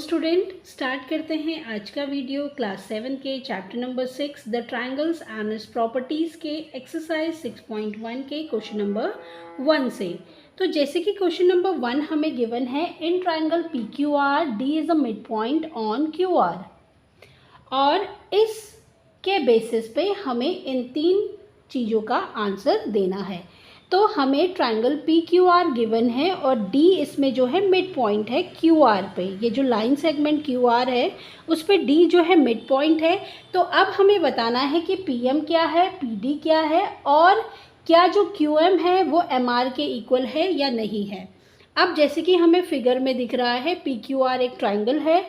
Student, start करते हैं आज का वीडियो क्लास 7 के chapter number 6 the triangles and it's properties के एक्सरसाइज 6.1 के क्वेश्चन नंबर 1 से। तो जैसे कि क्वेश्चन नंबर 1 हमें गिवन है, in triangle P Q R D is a mid point on Q R, और इसके बेसिस पे हमें इन तीन चीज़ों का आंसर देना है। तो हमें triangle P Q are given है और डी इसमें जो है मिड पॉइंट है क्यू आर पे। ये जो लाइन सेगमेंट क्यू आर है उस पे डी जो है मिड पॉइंट है। तो अब हमें बताना है कि पी एम क्या है, पी डी क्या है, और क्या जो क्यू एम है वो एम आर के इक्वल है या नहीं है। अब जैसे कि हमें फिगर में दिख रहा है, पी क्यू आर एक ट्रायंगल है,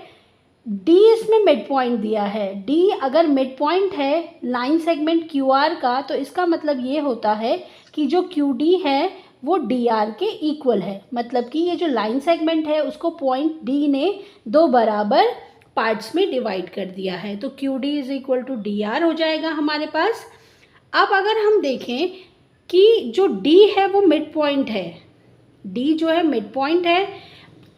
डी इसमें मिड पॉइंट दिया है। डी अगर मिड पॉइंट है लाइन सेगमेंट क्यू आर का, तो इसका मतलब ये होता है कि जो क्यू डी है वो डी आर के इक्वल है। मतलब कि ये जो लाइन सेगमेंट है उसको पॉइंट डी ने दो बराबर पार्ट्स में डिवाइड कर दिया है। तो Q D is equal to D R हो जाएगा हमारे पास। अब अगर हम देखें कि जो डी है वो मिड पॉइंट है, डी जो है मिड पॉइंट है,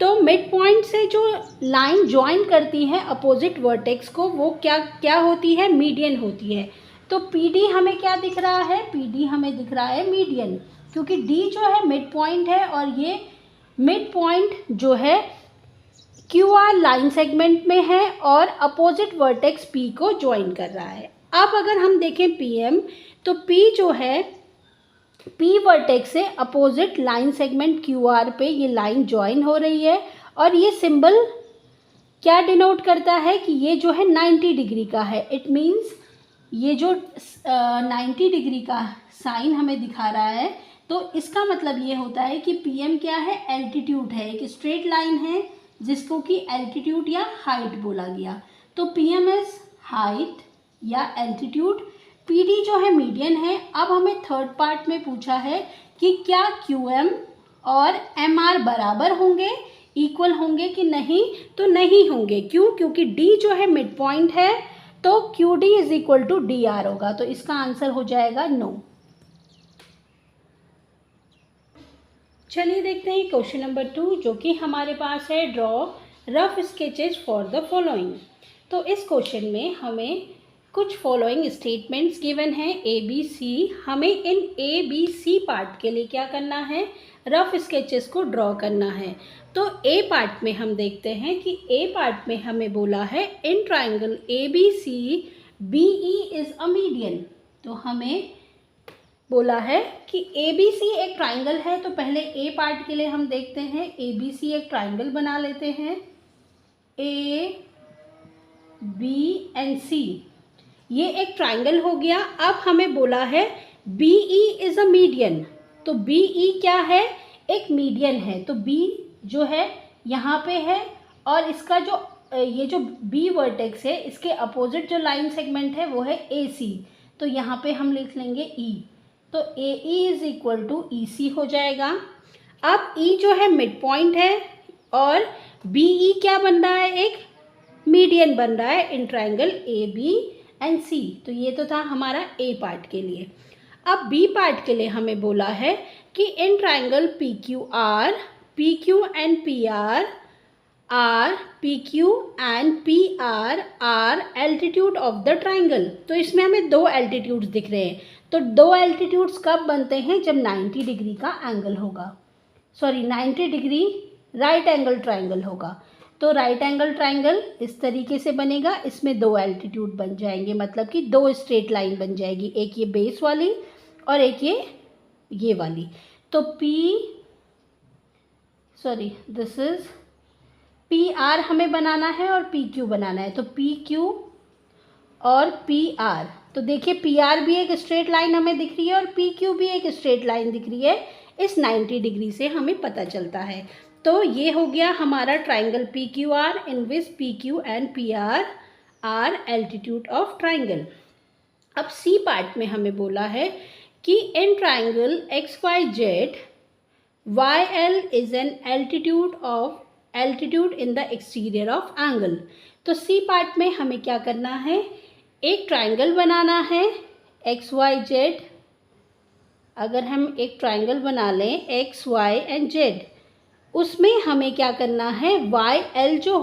तो मिड पॉइंट से जो लाइन ज्वाइन करती है अपोजिट वर्टेक्स को वो क्या क्या होती है, मीडियन होती है। तो पी डी हमें क्या दिख रहा है, पी डी हमें दिख रहा है मीडियन, क्योंकि डी जो है मिड पॉइंट है और ये मिड पॉइंट जो है क्यू आर लाइन सेगमेंट में है और अपोजिट वर्टेक्स पी को ज्वाइन कर रहा है। अब अगर हम देखें पी एम, तो पी जो है पी वर्टेक्स से opposite line segment Q R पे ये लाइन ज्वाइन हो रही है, और ये सिंबल क्या डिनोट करता है कि ये जो है 90 डिग्री का है। इट मीन्स ये जो 90 डिग्री का साइन हमें दिखा रहा है, तो इसका मतलब ये होता है कि पी एम क्या है, एल्टीट्यूड है, एक स्ट्रेट लाइन है जिसको कि एल्टीट्यूड या हाइट बोला गया। तो पी एम इज हाइट या एल्टीट्यूड, पी डी जो है मीडियन है। अब हमें थर्ड पार्ट में पूछा है कि क्या क्यू एम और एम आर बराबर होंगे, इक्वल होंगे कि नहीं। तो नहीं होंगे, क्यों? क्योंकि डी जो है मिड पॉइंट है, तो Q D is equal to D R होगा। तो इसका आंसर हो जाएगा नो। चलिए देखते हैं क्वेश्चन नंबर 2, जो कि हमारे पास है, draw rough sketches for the following. तो इस क्वेश्चन में हमें कुछ फॉलोइंग स्टेटमेंट्स गिवन है ए बी सी। हमें इन ए बी सी पार्ट के लिए क्या करना है, रफ स्केचेस को ड्रॉ करना है। तो ए पार्ट में हम देखते हैं कि ए पार्ट में हमें बोला है, in triangle A B C B E is a median. तो हमें बोला है कि ए बी सी एक ट्राइंगल है। तो पहले ए पार्ट के लिए हम देखते हैं, ए बी सी एक ट्राइंगल बना लेते हैं, ए बी एंड सी, ये एक ट्राइंगल हो गया। अब हमें बोला है B E is a median. तो बी ई क्या है, एक मीडियन है। तो बी जो है यहाँ पे है, और इसका जो ये जो बी वर्टेक्स है इसके अपोजिट जो लाइन सेगमेंट है वो है ए सी। तो यहाँ पे हम लिख लेंगे ई। तो ए ई इज इक्वल टू ई सी हो जाएगा। अब ई जो है मिड पॉइंट है और बी ई क्या बन रहा है, एक मीडियन बन रहा है in triangle A B and C. तो ये तो था हमारा ए पार्ट के लिए। अब बी पार्ट के लिए हमें बोला है कि in triangle P Q and P R P Q and P R altitude of the triangle. तो इसमें हमें दो एल्टीट्यूड्स दिख रहे हैं। तो दो एल्टीट्यूड्स कब बनते हैं, जब 90 डिग्री का एंगल होगा, 90 डिग्री राइट एंगल ट्राइंगल होगा। तो राइट एंगल ट्राइंगल इस तरीके से बनेगा, इसमें दो एल्टीट्यूड बन जाएंगे, मतलब कि दो स्ट्रेट लाइन बन जाएगी, एक ये बेस वाली और एक ये वाली। तो दिस इज पी आर हमें बनाना है और पी क्यू बनाना है। तो पी क्यू और पी आर, तो देखिए पी आर भी एक स्ट्रेट लाइन हमें दिख रही है और पी क्यू भी एक स्ट्रेट लाइन दिख रही है। इस 90 डिग्री से हमें पता चलता है। तो ये हो गया हमारा triangle P Q R, in which P Q and P R altitude of triangle. अब सी पार्ट में हमें बोला है कि in triangle X Y Z Y L is an altitude in the exterior of angle. तो C part में हमें क्या करना है, एक ट्राइंगल बनाना है एक्स वाई जेड। अगर हम एक ट्राइंगल बना लें एक्स वाई एंड जेड, उसमें हमें क्या करना है, वाई एल जो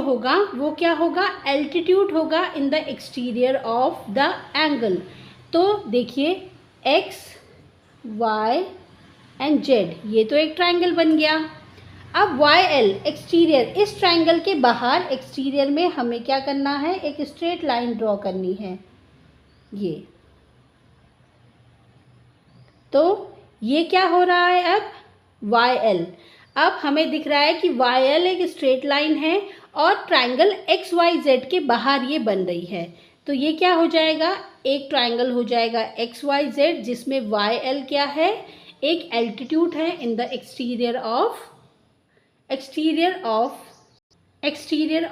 होगा वो क्या होगा, एल्टीट्यूड होगा इन the exterior of the angle. तो देखिए एक्स वाई एंड जेड, ये तो एक ट्रायंगल बन गया। अब वाई एल एक्सटीरियर, इस ट्रायंगल के बाहर एक्सटीरियर में हमें क्या करना है, एक स्ट्रेट लाइन ड्रॉ करनी है ये। तो ये क्या हो रहा है अब, वाई एल, अब हमें दिख रहा है कि वाई एल एक स्ट्रेट लाइन है और ट्रायंगल एक्स वाई जेड के बाहर ये बन रही है। तो ये क्या हो जाएगा, एक ट्रायंगल हो जाएगा एक्स वाई जेड जिसमें वाई एल क्या है, एक एल्टीट्यूड है इन the exterior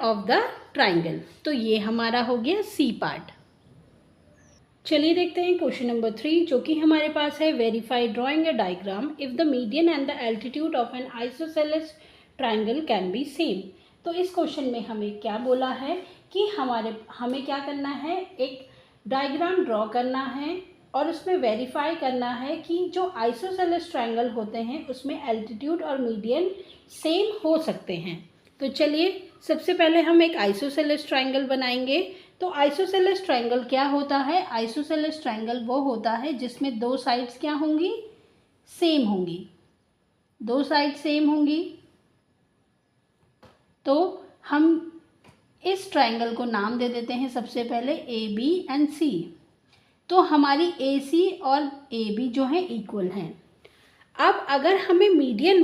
of the triangle. तो ये हमारा हो गया सी पार्ट। चलिए देखते हैं क्वेश्चन नंबर 3 जो कि हमारे पास है, verify drawing a diagram if the median and the altitude of N isosceles triangle can be same. तो इस क्वेश्चन में हमें क्या बोला है कि हमें क्या करना है, एक डायग्राम ड्रॉ करना है और उसमें वेरीफाई करना है कि जो आइसोसेलेस ट्रायंगल होते हैं उसमें एल्टीट्यूड और मीडियन सेम हो सकते हैं। तो चलिए सबसे पहले हम एक आइसोसेलेस ट्रायंगल बनाएंगे। तो आइसोसेलेस ट्रायंगल क्या होता है, आइसोसेलेस ट्रायंगल वो होता है जिसमें दो साइड्स क्या होंगी, सेम होंगी, दो साइड सेम होंगी। तो हम इस ट्रायंगल को नाम दे देते हैं सबसे पहले ए बी एंड सी। तो हमारी ए सी और ए बी जो है इक्वल हैं। अब अगर हमें मीडियन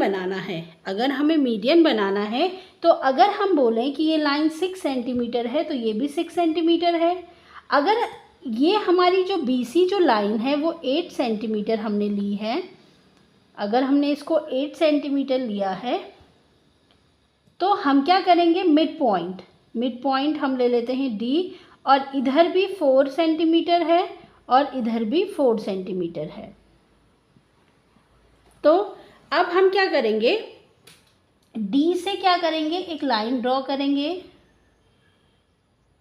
बनाना है, तो अगर हम बोलें कि ये लाइन 6 सेंटीमीटर है तो ये भी 6 सेंटीमीटर है। अगर ये हमारी जो बी सी जो लाइन है वो 8 सेंटीमीटर हमने ली है, अगर हमने इसको 8 सेंटीमीटर लिया है तो हम क्या करेंगे, मिड पॉइंट हम ले लेते हैं डी, और इधर भी 4 सेंटीमीटर है और इधर भी 4 सेंटीमीटर है। तो अब हम क्या करेंगे, डी से क्या करेंगे, एक लाइन ड्रॉ करेंगे।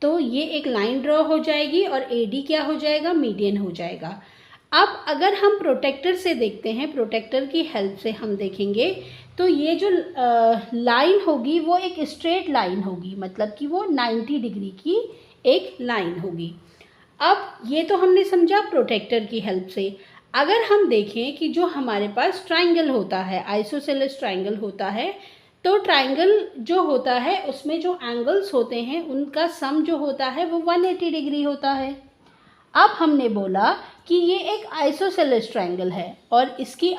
तो ये एक लाइन ड्रॉ हो जाएगी और ए डी क्या हो जाएगा, मीडियन हो जाएगा। अब अगर हम प्रोटेक्टर से देखते हैं, प्रोटेक्टर की हेल्प से हम देखेंगे तो ये जो लाइन होगी वो एक स्ट्रेट लाइन होगी, मतलब कि वो 90 डिग्री की एक लाइन होगी। अब ये तो हमने समझा प्रोटेक्टर की हेल्प से। अगर हम देखें कि जो हमारे पास ट्रायंगल होता है, आइसोसेलेस ट्रायंगल होता है, तो ट्रायंगल जो होता है उसमें जो एंगल्स होते हैं उनका सम जो होता है वो 180 डिग्री होता है। अब हमने बोला कि ये एक आइसोसेलेस ट्रायंगल है और इसकी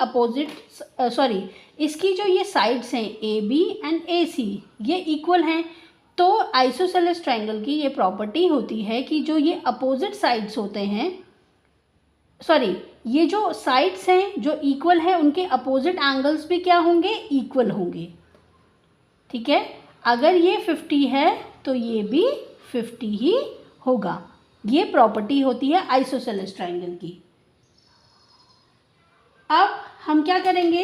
इसकी जो ये साइड्स हैं ए बी एंड ए सी ये इक्वल हैं। तो आइसोसेलेस ट्रायंगल की ये प्रॉपर्टी होती है कि जो ये अपोजिट साइड्स होते हैं, ये जो साइड्स हैं जो इक्वल हैं उनके अपोजिट एंगल्स भी क्या होंगे, इक्वल होंगे। ठीक है, अगर ये 50 है तो ये भी 50 ही होगा। ये प्रॉपर्टी होती है आइसोसेलेस ट्रायंगल की। अब हम क्या करेंगे,